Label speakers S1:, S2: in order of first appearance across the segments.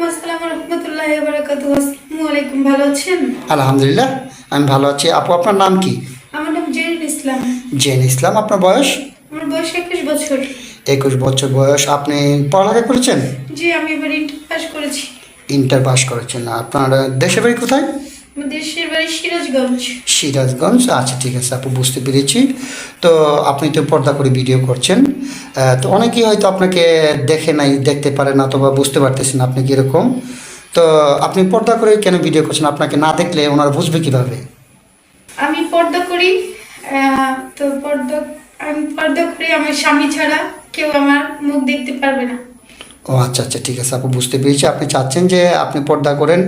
S1: আসসালামু রহমতুল্লাহি ওয়া বারাকাতুহু। আসসালামু আলাইকুম, ভালো আছেন?
S2: আলহামদুলিল্লাহ, আমি ভালো আছি। আপু, আপনার নাম কি?
S1: আমার নাম জেরিন ইসলাম।
S2: জেন ইসলাম। আপনার বয়স?
S1: আমার বয়স 21 বছর।
S2: 21 বছর বয়স। আপনি পড়ালেখা করেছেন?
S1: জি, আমি এবার ইন্টার পাস করেছি।
S2: ইন্টার পাস করেছেন। আপনার দেশের বাড়ি কোথায়?
S1: আমার দেশের বাড়ি সিরাজগঞ্জ।
S2: সিরাজগঞ্জ। আচ্ছা, ঠিক আছে আপু, বুঝতে পেরেছি। তো আপনি তো পর্দা করে ভিডিও করছেন, তো অনেকেই হয়তো আপনাকে দেখে নাই, দেখতে পারে না, অথবা বুঝতে পারতেছেন আপনি কীরকম। তো আপনি পর্দা করে কেন ভিডিও করছেন? আপনাকে না দেখলে ওনারা বুঝবে কীভাবে?
S1: আমি পর্দা করি, তো আমি পর্দা করি, আমার স্বামী ছাড়া কেউ আমার মুখ দেখতে পারবে না।
S2: ও আচ্ছা আচ্ছা, ঠিক আছে আপু, বুঝতে পেরেছি। আপনি চাচ্ছেন যে আপনি পর্দা করেন,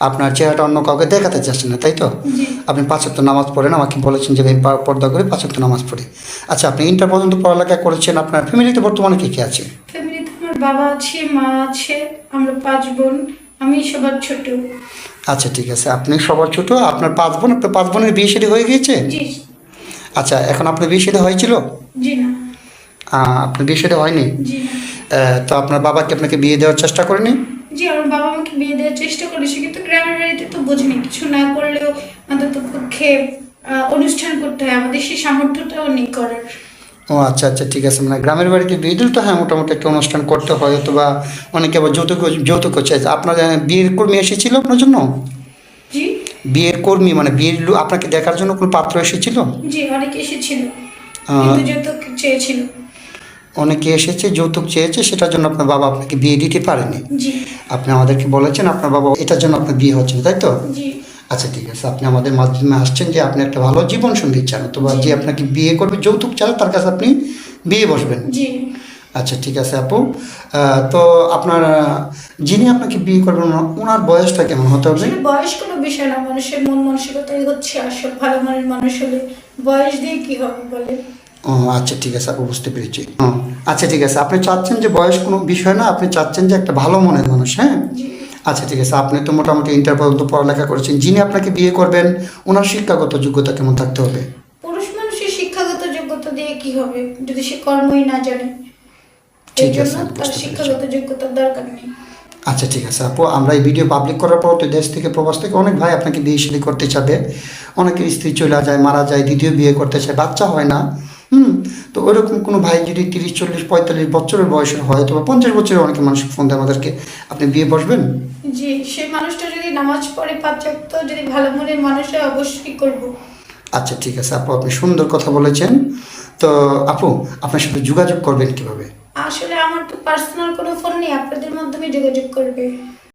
S2: আপনার চেহারাটা অন্য কাউকে দেখাতে চাচ্ছেন না, তাই তো?
S1: জি।
S2: আপনি 5 ওয়াক্ত নামাজ পড়েন, আমাকে বলেছেন যে আমি পর্দা করে 5 ওয়াক্ত নামাজ পড়ি। আচ্ছা, আপনি ইন্টার পর্যন্ত পড়ালেখা করেছেন। আপনার ফ্যামিলিতে বর্তমানে কে কে আছে?
S1: ফ্যামিলিতে আমার বাবা আছে, মা আছে, আমরা 5 বোন, আমি সবার ছোট।
S2: আচ্ছা, ঠিক আছে, আপনি সবার ছোট, আপনার 5 বোন। আপনার 5 বোনের বিয়ে শাদী হয়ে গিয়েছে?
S1: জি।
S2: আচ্ছা, এখন আপনার বিয়ে শাদী হয়েছিল?
S1: জি না।
S2: আপনার বিয়ে শাদী হয়নি?
S1: জি না।
S2: তো আপনার বাবা কি আপনাকে বিয়ে দেওয়ার চেষ্টা করেনি?
S1: জি, আমার বাবা আমাকে বিয়ে দেওয়ার চেষ্টা করেছে, কিন্তু গ্রামের বাড়িতে তো বোঝেনি, কিছু না করলেও অন্তত পক্ষে অনুষ্ঠান করতে হয়, আমাদের সেই সামর্থ্যটাও নেই করার।
S2: ও আচ্ছা আচ্ছা, ঠিক আছে। মানে গ্রামের বাড়িতে বিয়ে দিলে তো হ্যাঁ, মোটামুটি একটা অনুষ্ঠান করতে হয়, অথবা অনেকে আবার যৌতুক চাই। আপনার বিয়ের কর্মী এসেছিল আপনার জন্য?
S1: জি।
S2: বিয়ের কর্মী মানে বিয়ের আপনাকে দেখার জন্য কোনো পাত্র এসেছিল?
S1: জি, অনেকে এসেছিল,
S2: আহ,
S1: কিন্তু যৌতুক চেয়েছিল।
S2: অনেকে এসেছে, যৌতুক চেয়েছে, সেটার জন্য আপনার বাবা আপনাকে বিয়ে দিতে পারেনি।
S1: জি।
S2: আপনি আমাদেরকে বলেছেন আপনার বাবা এটার জন্য আপনার বিয়ে হচ্ছে না, তাই তো?
S1: জি।
S2: আচ্ছা, ঠিক আছে, আপনি আমাদের মাধ্যমে আসছেন যে আপনি একটা ভালো জীবন সঙ্গী চান, অথবা
S1: জি।
S2: যে আপনাকে বিয়ে করবে যৌতুক চান, তার কাছে আপনি বিয়ে বসবেন।
S1: জি।
S2: আচ্ছা, ঠিক আছে আপু। তো আপনার যিনি আপনাকে বিয়ে করবেন ওনার বয়সটা কেমন হতে হবে?
S1: আসলে বয়স কোনো বিষয় না, মানুষের মন মানসিকতাই হচ্ছে আসল। ভালো মনের মানুষ হলে বয়স দিয়ে কি হবে বলে।
S2: ও আচ্ছা, ঠিক আছে আপু, বুঝতে পেরেছি। আচ্ছা, ঠিক আছে, আপনি চাচ্ছেন যে বয়স কোনো বিষয় না, আপনি চাচ্ছেন যে একটা ভালো মনের মানুষ, হ্যাঁ?
S1: জি।
S2: আচ্ছা, ঠিক আছে, আপনি তো মোটামুটি ইন্টার পর্যন্ত পড়ালেখা করেছেন। যিনি আপনাকে বিয়ে করবেন ওনার শিক্ষাগত যোগ্যতা কেমন থাকতে হবে?
S1: পুরুষ মানুষের শিক্ষাগত যোগ্যতা দিয়ে কি হবে যদি সে কর্মই না জানে? এই
S2: ঠিক আছে,
S1: জন্য
S2: আমি
S1: তার
S2: বুঝতে পেরেছি।
S1: শিক্ষাগত যোগ্যতার দরকার নেই।
S2: আচ্ছা, ঠিক আছে আপু, আমরা এই ভিডিও পাবলিক করার পর তো দেশ থেকে প্রবাস থেকে অনেক ভাই আপনাকে বিয়ে শাদী করতে চাবে। অনেকের স্ত্রী চলে যায়, মারা যায়, দ্বিতীয় বিয়ে করতে চায়, বাচ্চা হয় না। তো ওইরকম কোনো ভাই যদি 30, 40, 45 বছরের বয়সের হয়, অথবা 50 বছরের অনেকে মানুষ ফোন দেয় আমাদেরকে, আপনি বিয়ে বসবেন?
S1: জি, সেই মানুষটা যদি নামাজ পড়ে 5 ওয়াক্ত, যদি ভালো মনের মানুষ হয়, অবশ্যই করব।
S2: আচ্ছা, ঠিক আছে আপু, আপনি সুন্দর কথা বলেছেন। তো আপু, আপনার সাথে যোগাযোগ করবেন কিভাবে?
S1: আসলে আমার তো পার্সোনাল কোনো ফোন নেই, আপনাদের মাধ্যমে যোগাযোগ করবে।